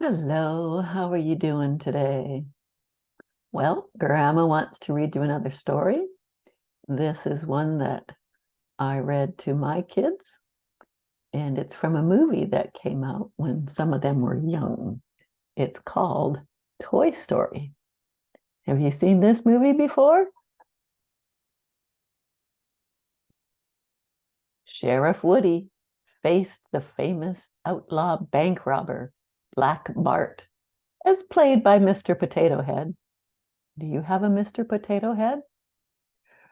Hello, how are you doing today? Well, Grandma wants to read you another story. This is one that I read to my kids, and it's from a movie that came out when some of them were young. It's called Toy Story. Have you seen this movie before? Sheriff Woody faced the famous outlaw bank robber, Black Bart, as played by Mr. Potato Head. Do you have a Mr. Potato Head?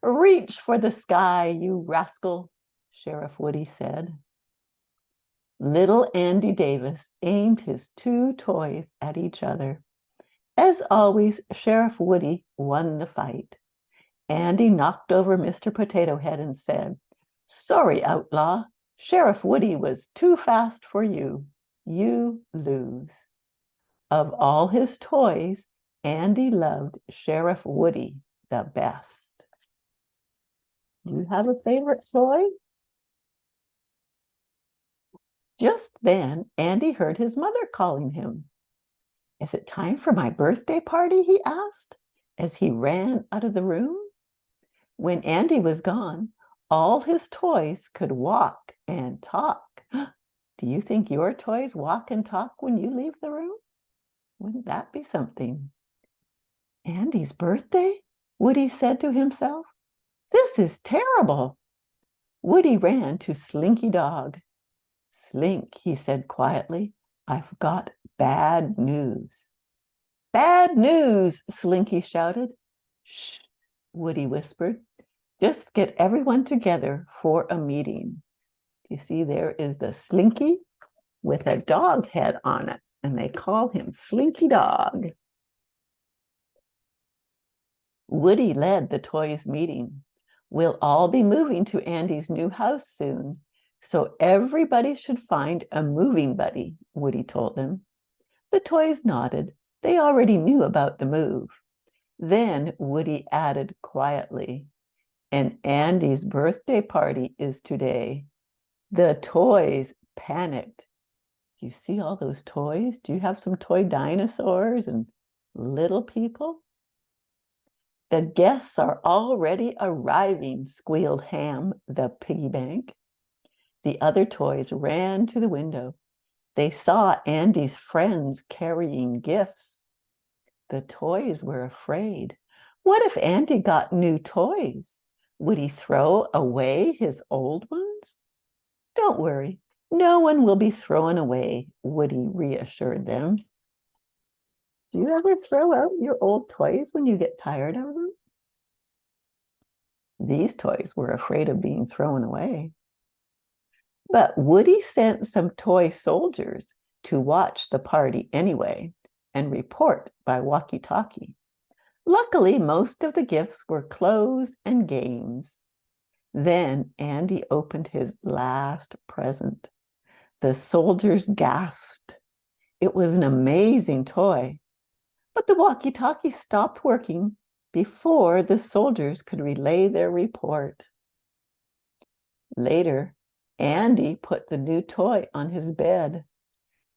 Reach for the sky, you rascal, Sheriff Woody said. Little Andy Davis aimed his two toys at each other. As always, Sheriff Woody won the fight. Andy knocked over Mr. Potato Head and said, "Sorry, outlaw. Sheriff Woody was too fast for you. You lose." Of all his toys, Andy loved Sheriff Woody the best. Do you have a favorite toy? Just then, Andy heard his mother calling him. "Is it time for my birthday party?" he asked as he ran out of the room. When Andy was gone, all his toys could walk and talk. Do you think your toys walk and talk when you leave the room? Wouldn't that be something? Andy's birthday? Woody said to himself. This is terrible. Woody ran to Slinky Dog. "Slink," he said quietly, "I've got bad news." "Bad news," Slinky shouted. "Shh," Woody whispered. "Just get everyone together for a meeting." You see, there is the Slinky with a dog head on it, and they call him Slinky Dog. Woody led the toys meeting. "We'll all be moving to Andy's new house soon, so everybody should find a moving buddy," Woody told them. The toys nodded. They already knew about the move. Then Woody added quietly, "And Andy's birthday party is today." The toys panicked. Do you see all those toys? Do you have some toy dinosaurs and little people? "The guests are already arriving," squealed Ham, the piggy bank. The other toys ran to the window. They saw Andy's friends carrying gifts. The toys were afraid. What if Andy got new toys? Would he throw away his old ones? "Don't worry, no one will be thrown away," Woody reassured them. Do you ever throw out your old toys when you get tired of them? These toys were afraid of being thrown away. But Woody sent some toy soldiers to watch the party anyway and report by walkie-talkie. Luckily, most of the gifts were clothes and games. Then Andy opened his last present. The soldiers gasped. It was an amazing toy, but the walkie-talkie stopped working before the soldiers could relay their report. Later, Andy put the new toy on his bed.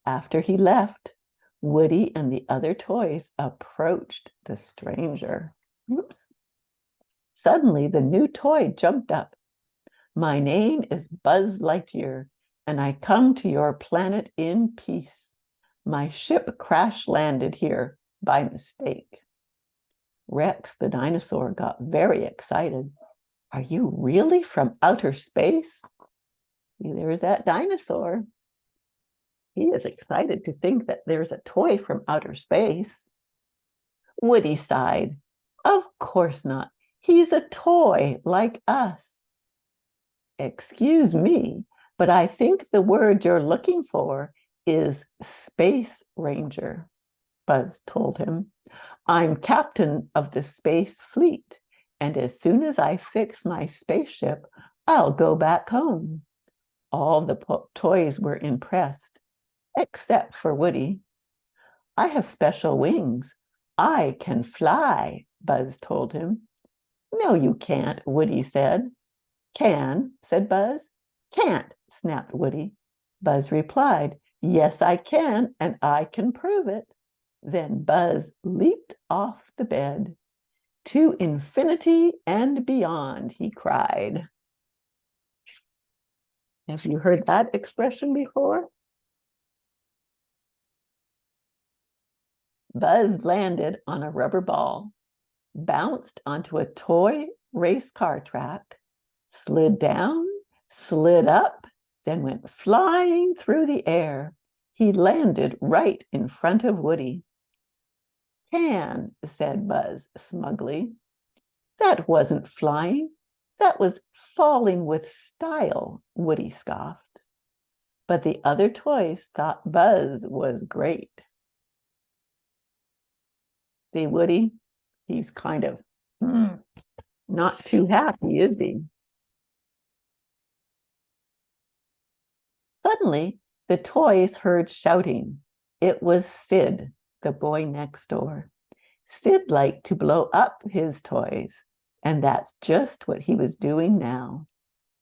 After he left, Woody and the other toys approached the stranger. Oops. Suddenly, the new toy jumped up. "My name is Buzz Lightyear, and I come to your planet in peace. My ship crash-landed here by mistake." Rex the dinosaur got very excited. "Are you really from outer space?" See, there's that dinosaur. He is excited to think that there's a toy from outer space. Woody sighed. "Of course not. He's a toy like us." "Excuse me, but I think the word you're looking for is Space Ranger," Buzz told him. "I'm captain of the space fleet, and as soon as I fix my spaceship, I'll go back home." All the toys were impressed, except for Woody. "I have special wings. I can fly," Buzz told him. "No, you can't," Woody said. "Can," said Buzz. "Can't," snapped Woody. Buzz replied, Yes, I can, and I can prove it. Then Buzz leaped off the bed. To infinity and beyond, he cried. Have you heard that expression before? Buzz landed on a rubber ball, bounced onto a toy race car track, slid down, slid up, then went flying through the air. He landed right in front of Woody. Can, said Buzz smugly. That wasn't flying. That was falling with style, Woody scoffed. But the other toys thought Buzz was great. See, Woody, he's kind of not too happy, is he? Suddenly, the toys heard shouting. It was Sid, the boy next door. Sid liked to blow up his toys, and that's just what he was doing now.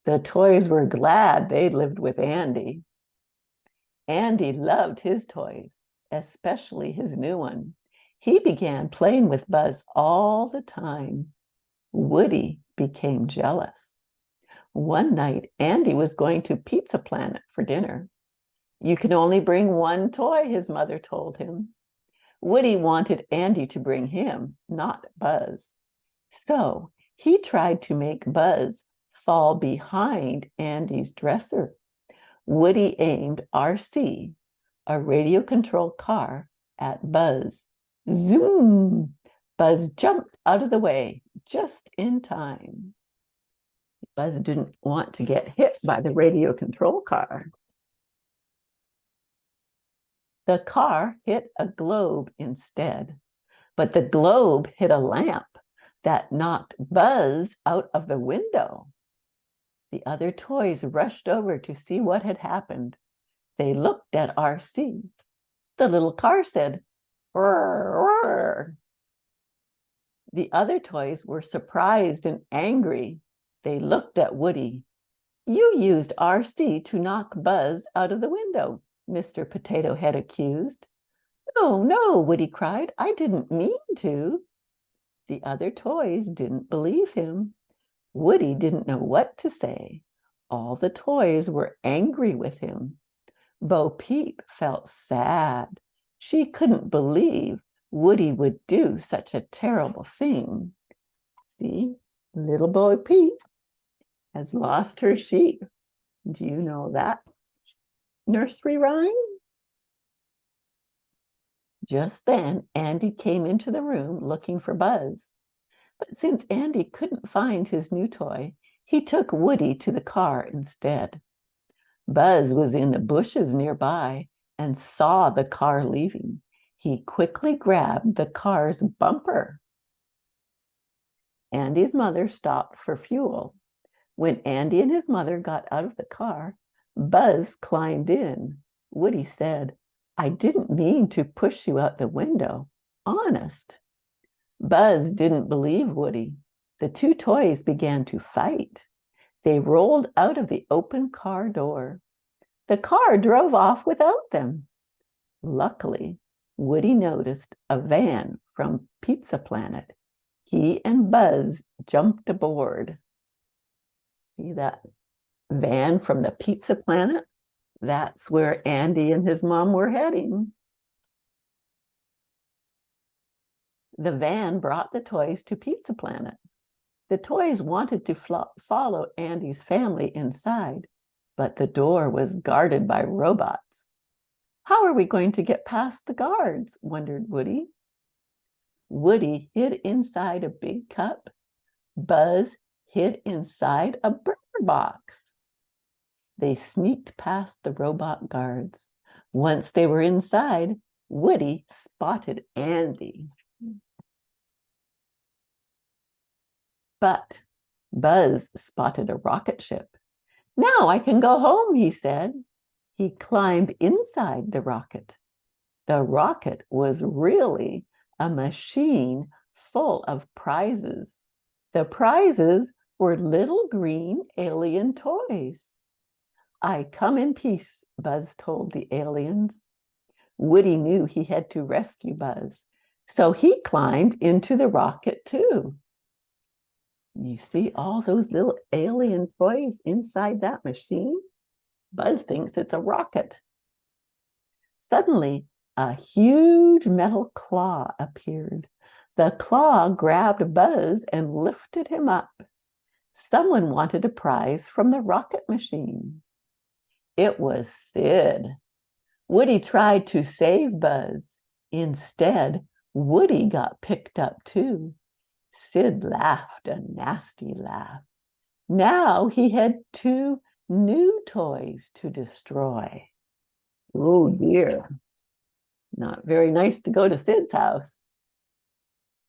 The toys were glad they lived with Andy. Andy loved his toys, especially his new one. He began playing with Buzz all the time. Woody became jealous. One night, Andy was going to Pizza Planet for dinner. You can only bring one toy, his mother told him. Woody wanted Andy to bring him, not Buzz. So he tried to make Buzz fall behind Andy's dresser. Woody aimed RC, a radio-controlled car, at Buzz. Zoom! Buzz jumped out of the way just in time. Buzz didn't want to get hit by the radio-controlled car. The car hit a globe instead, but the globe hit a lamp that knocked Buzz out of the window. The other toys rushed over to see what had happened. They looked at RC. The little car said, "Roar, roar." The other toys were surprised and angry. They looked at Woody. You used RC to knock Buzz out of the window, Mr. Potato Head accused. No, no, Woody cried. I didn't mean to. The other toys didn't believe him. Woody didn't know what to say. All the toys were angry with him. Bo Peep felt sad. She couldn't believe Woody would do such a terrible thing. See, little Bo Peep has lost her sheep. Do you know that nursery rhyme? Just then, Andy came into the room looking for Buzz. But since Andy couldn't find his new toy, he took Woody to the car instead. Buzz was in the bushes nearby and saw the car leaving. He quickly grabbed the car's bumper. Andy's mother stopped for fuel. When Andy and his mother got out of the car, Buzz climbed in. Woody said, I didn't mean to push you out the window. Honest. Buzz didn't believe Woody. The two toys began to fight. They rolled out of the open car door. The car drove off without them. Luckily, Woody noticed a van from Pizza Planet. He and Buzz jumped aboard. See that van from the Pizza Planet? That's where Andy and his mom were heading. The van brought the toys to Pizza Planet. The toys wanted to follow Andy's family inside, but the door was guarded by robots. How are we going to get past the guards? Wondered Woody. Woody hid inside a big cup. Buzz hid inside a burger box. They sneaked past the robot guards. Once they were inside, Woody spotted Andy. But Buzz spotted a rocket ship. Now I can go home, he said. He climbed inside the rocket. The rocket was really a machine full of prizes. The prizes were little green alien toys. I come in peace, Buzz told the aliens. Woody knew he had to rescue Buzz, so he climbed into the rocket too. You see all those little alien toys inside that machine? Buzz thinks it's a rocket. Suddenly, a huge metal claw appeared. The claw grabbed Buzz and lifted him up. Someone wanted a prize from the rocket machine. It was Sid. Woody tried to save Buzz. Instead, Woody got picked up too. Sid laughed a nasty laugh. Now he had 2 new toys to destroy. Oh dear. Not very nice to go to Sid's house.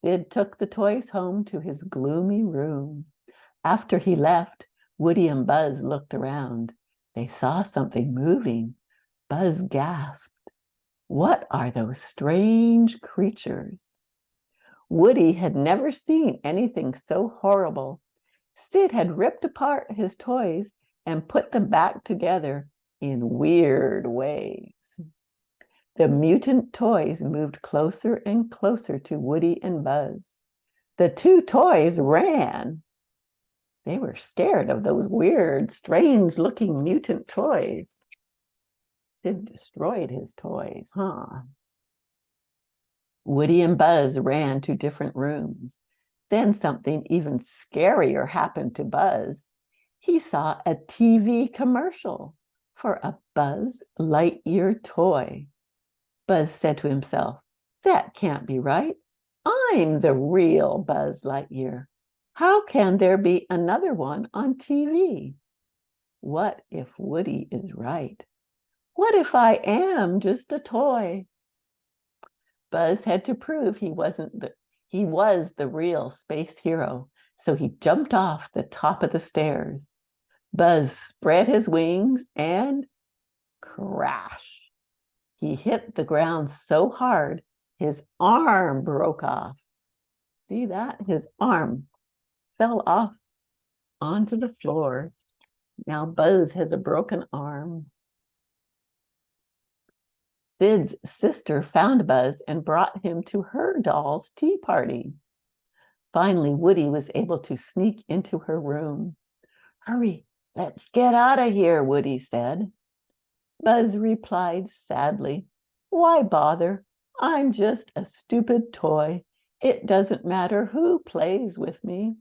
Sid took the toys home to his gloomy room. After he left, Woody and Buzz looked around. They saw something moving. Buzz gasped. What are those strange creatures? Woody had never seen anything so horrible. Sid had ripped apart his toys and put them back together in weird ways. The mutant toys moved closer and closer to Woody and Buzz. The 2 toys ran. They were scared of those weird, strange-looking mutant toys. Sid destroyed his toys, huh? Woody and Buzz ran to different rooms. Then something even scarier happened to Buzz. He saw a TV commercial for a Buzz Lightyear toy. Buzz said to himself, that can't be right. I'm the real Buzz Lightyear. How can there be another one on TV? What if Woody is right? What if I am just a toy? Buzz had to prove he was the real space hero, so he jumped off the top of the stairs. Buzz spread his wings and crash. He hit the ground so hard, his arm broke off. See that? His arm fell off onto the floor. Now Buzz has a broken arm. Sid's sister found Buzz and brought him to her doll's tea party. Finally, Woody was able to sneak into her room. Hurry, let's get out of here, Woody said. Buzz replied sadly, why bother? I'm just a stupid toy. It doesn't matter who plays with me.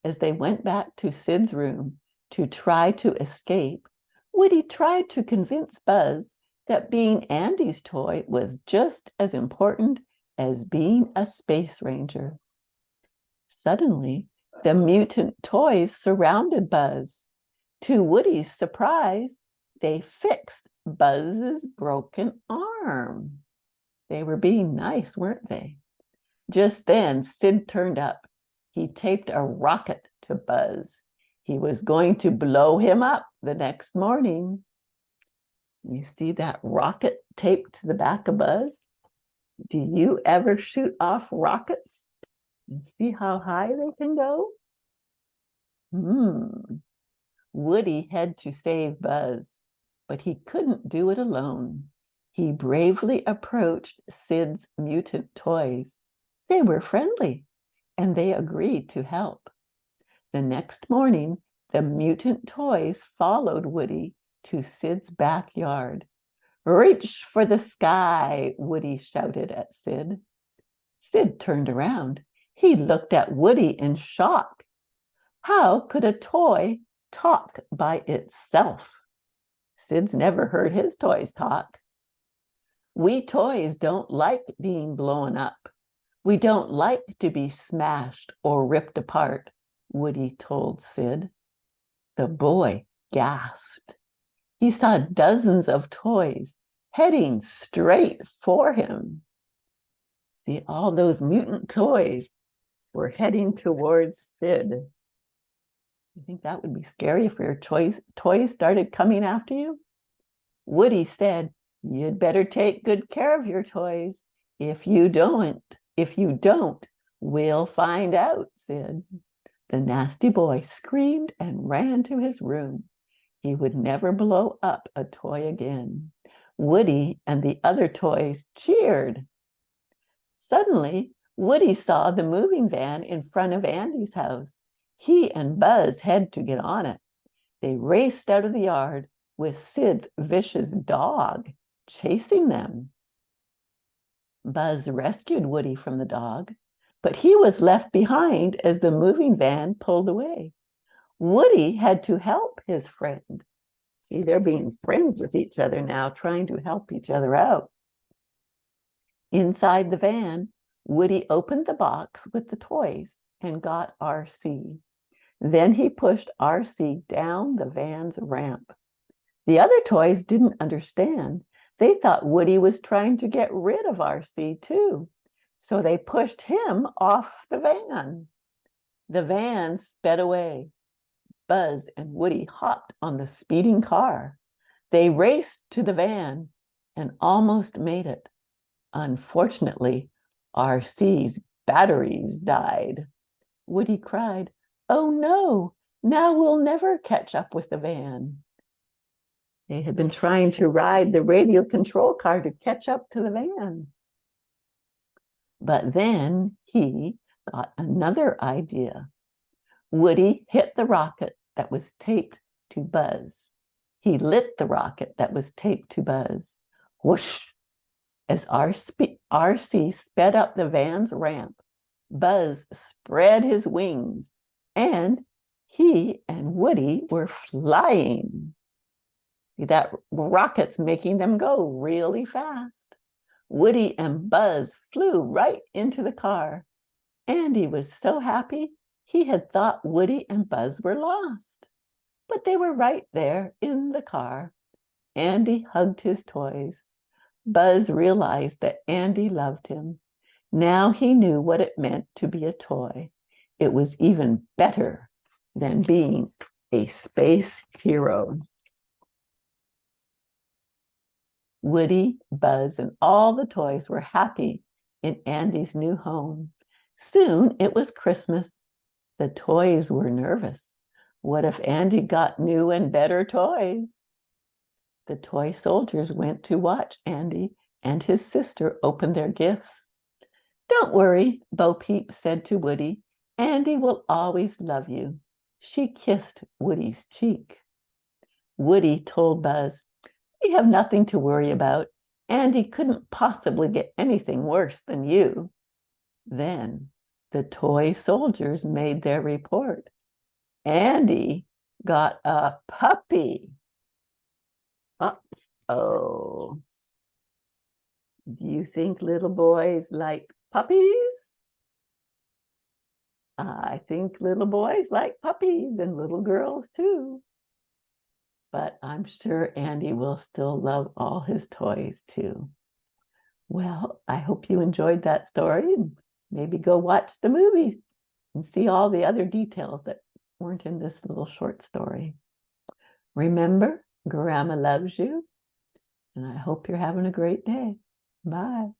As they went back to Sid's room to try to escape, Woody tried to convince Buzz that being Andy's toy was just as important as being a space ranger. Suddenly, the mutant toys surrounded Buzz. To Woody's surprise, they fixed Buzz's broken arm. They were being nice, weren't they? Just then, Sid turned up. He taped a rocket to Buzz. He was going to blow him up the next morning. You see that rocket taped to the back of Buzz? Do you ever shoot off rockets and see how high they can go? Woody had to save Buzz, but he couldn't do it alone. He bravely approached Sid's mutant toys. They were friendly, and they agreed to help. The next morning, the mutant toys followed Woody to Sid's backyard. Reach for the sky, Woody shouted at Sid. Sid turned around. He looked at Woody in shock. How could a toy talk by itself? Sid's never heard his toys talk. We toys don't like being blown up. We don't like to be smashed or ripped apart, Woody told Sid. The boy gasped. He saw dozens of toys heading straight for him. See, all those mutant toys were heading towards Sid. You think that would be scary if your toys started coming after you? Woody said, you'd better take good care of your toys. If you don't, we'll find out, Sid. The nasty boy screamed and ran to his room. he would never blow up a toy again. Woody and the other toys cheered. Suddenly, Woody saw the moving van in front of Andy's house. He and Buzz had to get on it. They raced out of the yard with Sid's vicious dog chasing them. Buzz rescued Woody from the dog, but he was left behind as the moving van pulled away. Woody had to help his friend. See, they're being friends with each other now, trying to help each other out. Inside the van, Woody opened the box with the toys and got RC. Then he pushed RC down the van's ramp. The other toys didn't understand. They thought Woody was trying to get rid of RC too. So they pushed him off the van. The van sped away. Buzz and Woody hopped on the speeding car. They raced to the van and almost made it. Unfortunately, RC's batteries died. Woody cried, "Oh no, now we'll never catch up with the van." They had been trying to ride the radio control car to catch up to the van. But then he got another idea. Woody hit the rocket that was taped to Buzz. He lit the rocket that was taped to Buzz. Whoosh! As RC sped up the van's ramp, Buzz spread his wings, and he and Woody were flying. See, that rocket's making them go really fast. Woody and Buzz flew right into the car. Andy was so happy, he had thought Woody and Buzz were lost. But they were right there in the car. Andy hugged his toys. Buzz realized that Andy loved him. Now he knew what it meant to be a toy. It was even better than being a space hero. Woody, Buzz, and all the toys were happy in Andy's new home. Soon it was Christmas. The toys were nervous. What if Andy got new and better toys? The toy soldiers went to watch Andy and his sister open their gifts. "Don't worry," Bo Peep said to Woody. "Andy will always love you." She kissed Woody's cheek. Woody told Buzz, "We have nothing to worry about. Andy couldn't possibly get anything worse than you." Then the toy soldiers made their report. Andy got a puppy. Uh-oh. Do you think little boys like puppies? I think little boys like puppies and little girls too. But I'm sure Andy will still love all his toys too. Well, I hope you enjoyed that story, and maybe go watch the movie and see all the other details that weren't in this little short story. Remember, Grandma loves you, and I hope you're having a great day. Bye.